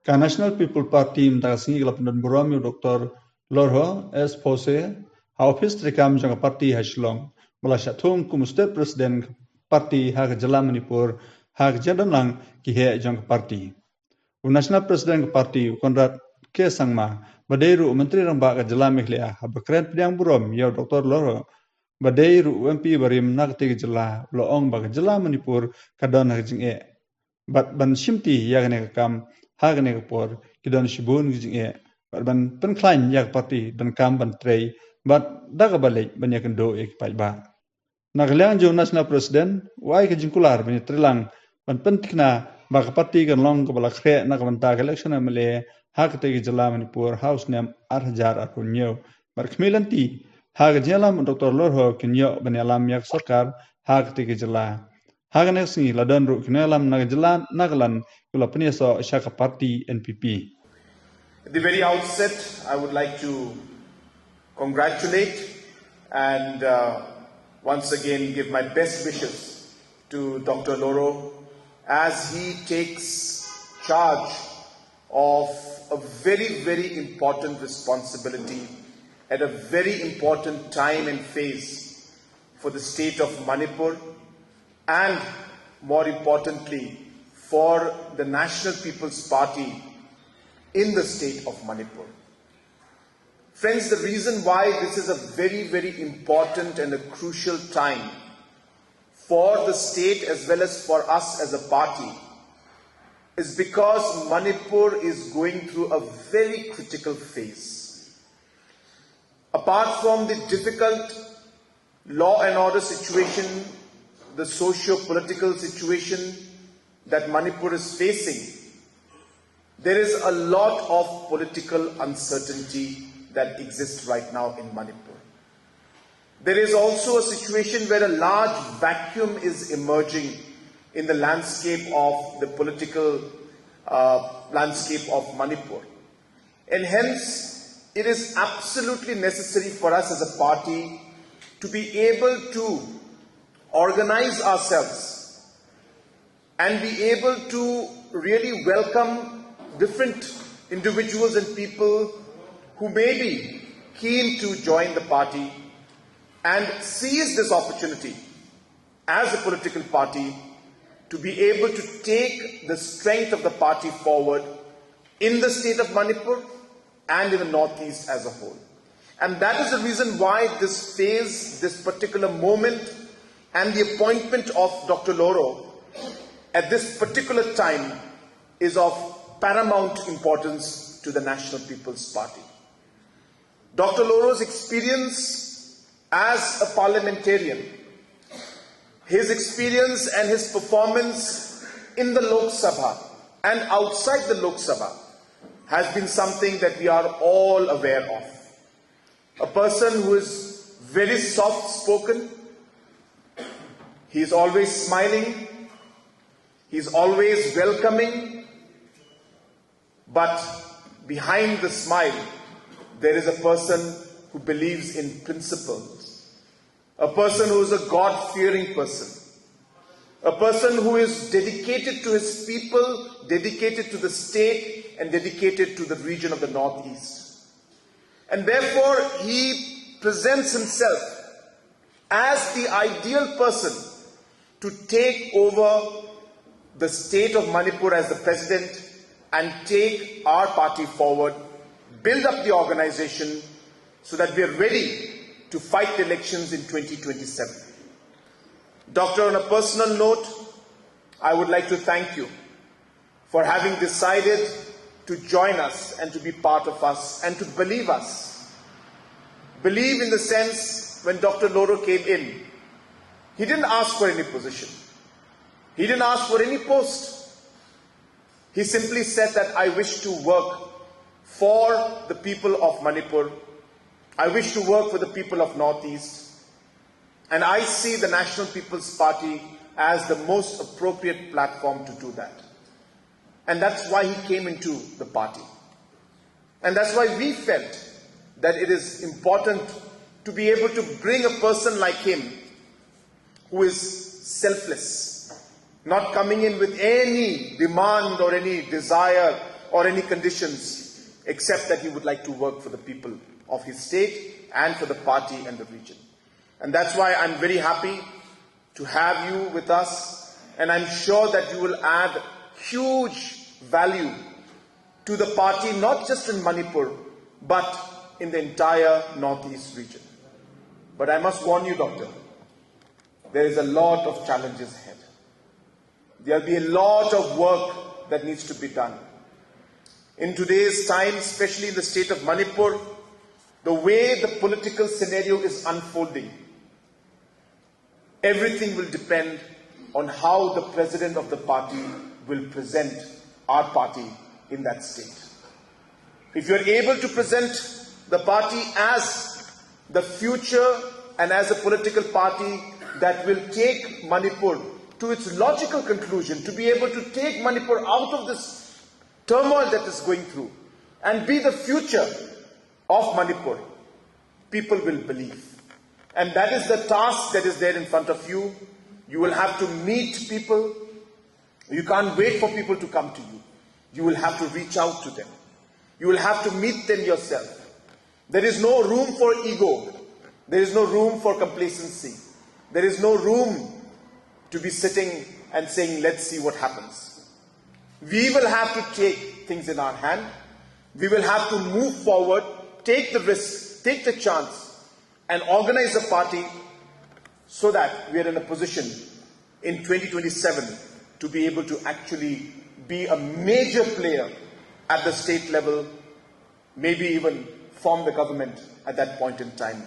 Ka National People Party mta singi kelapan buram yu Dr. Lorho S. Pose, ha office rekam jang parti haslong, malasya thum kum state president parti ha jylla Manipur ha jadanlang ki he jang parti. National President Party Konrad K. Sangma, Badeiru Menteri Rambak Jylla Meghalaya, Habakren Pediang Burom, Yau Dr. Loro, Badeiru MP Barim Nakti Jylla, Loong Bak Jylla Manipur, Kadon Hajing E. Bat Ban Shimti Yagane Kam, Hagane Kapor, Kidon Shibun Gijing E. Bat Ban Penklan Yag Party, Dan Kam Ban Trey, Bat Dagabalik Banyakan Do Ek Paiba. Nagaliang Jo National President, Wai Kajingkular, Banitrilang, Ban Pentikna, Baka parti kan long ke balak kre nak banta eleksyon MLA hak te jylla Manipur house nem 8,000 akun nyo bar khmilanti hak jylla Dr. Lorho kinyo banialam yak sorkar hak te jylla hak ne singi ladan ru kinalam nag jylla naglan kula pniso shaka party NPP. At the very outset, I would like to congratulate and once again give my best wishes to Dr. Loro as he takes charge of a very, very important responsibility at a very important time and phase for the state of Manipur and, more importantly, for the National People's Party in the state of Manipur. Friends, the reason why this is a very, very important and a crucial time for the state as well as for us as a party is because Manipur is going through a very critical phase. Apart from the difficult law and order situation, the socio-political situation that Manipur is facing, there is a lot of political uncertainty that exists right now in Manipur. There is also a situation where a large vacuum is emerging in the landscape of the political landscape of Manipur. And hence, it is absolutely necessary for us as a party to be able to organize ourselves and be able to really welcome different individuals and people who may be keen to join the party and seize this opportunity as a political party to be able to take the strength of the party forward in the state of Manipur and in the Northeast as a whole. And that is the reason why this phase, this particular moment, and the appointment of Dr. Loro at this particular time is of paramount importance to the National People's Party. Dr. Loro's experience as a parliamentarian, his experience and his performance in the Lok Sabha and outside the Lok Sabha has been something that we are all aware of. A person who is very soft-spoken, he is always smiling, he is always welcoming, but behind the smile, there is a person who believes in principles, a person who is a God-fearing person, a person who is dedicated to his people, dedicated to the state, and dedicated to the region of the Northeast. And therefore, he presents himself as the ideal person to take over the state of Manipur as the president and take our party forward, build up the organization so that we are ready to fight the elections in 2027. Doctor, on a personal note, I would like to thank you for having decided to join us and to be part of us and to believe us. Believe in the sense when Dr. Loro came in, he didn't ask for any position. He didn't ask for any post. He simply said that I wish to work for the people of Manipur. I wish to work for the people of Northeast. And I see the National People's Party as the most appropriate platform to do that. And that's why he came into the party. And that's why we felt that it is important to be able to bring a person like him who is selfless, not coming in with any demand or any desire or any conditions except that he would like to work for the people of his state and for the party and the region. And that's why I'm very happy to have you with us, and I'm sure that you will add huge value to the party, not just in Manipur, but in the entire Northeast region. But I must warn you, Doctor, there is a lot of challenges ahead. There will be a lot of work that needs to be done. In today's time, especially in the state of Manipur, the way the political scenario is unfolding, everything will depend on how the president of the party will present our party in that state. If you are able to present the party as the future and as a political party that will take Manipur to its logical conclusion, to be able to take Manipur out of this turmoil that is going through and be the future of Manipur, people will believe. And that is the task that is there in front of you. You will have to meet people. You can't wait for people to come to you. You will have to reach out to them. You will have to meet them yourself. There is no room for ego. There is no room for complacency. There is no room to be sitting and saying, let's see what happens. We will have to take things in our hand. We will have to move forward, take the risk, take the chance, and organize a party so that we are in a position in 2027 to be able to actually be a major player at the state level, maybe even form the government at that point in time.